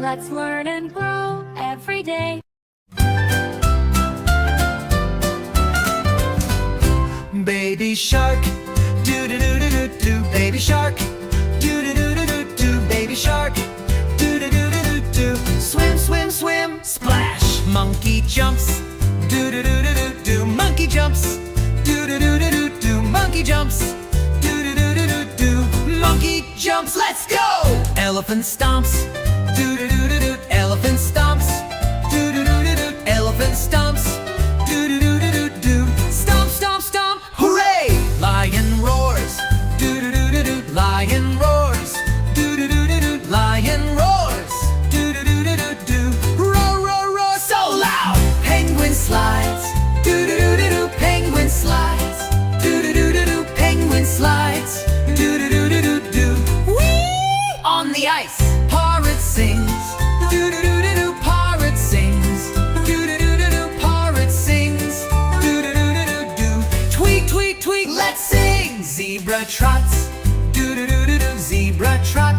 Let's learn and grow every day. Baby shark, do-do-do-do-do-do. Baby shark, do-do-do-do-do-do. Baby shark, do-do-do-do-do-do. Swim, swim, swim, splash. Monkey jumps, do-do-do-do-do-do. Monkey jumps, do-do-do-do-do-do. Monkey jumps, do-do-do-do-do-do. Monkey jumps, let's go! Elephant stomps, do-do-do-do-do. Elephant stomps, do-do-do-do-do. Elephant stomps, do-do-do-do-do. Stomp, stomp, stomp, hooray! Lion roars, do-do-do-do-do. Lion roars, do-do-do-do-do. Lion roars, do-do-do-do-do. Roar, roar, roar, so loud! Penguin slides, do-do-do-do-do. Penguin slides, do-do-do-do-do. Penguin slides, do-do-do-do-do. Whee! On the ice, Parrot sings, do-do-do-do-do. Parrot sings, do-do-do-do-do. Parrot sings, do-do-do-do-do. Tweet, tweet, tweet, let's sing! Zebra trots, do-do-do-do-do. Zebra trots.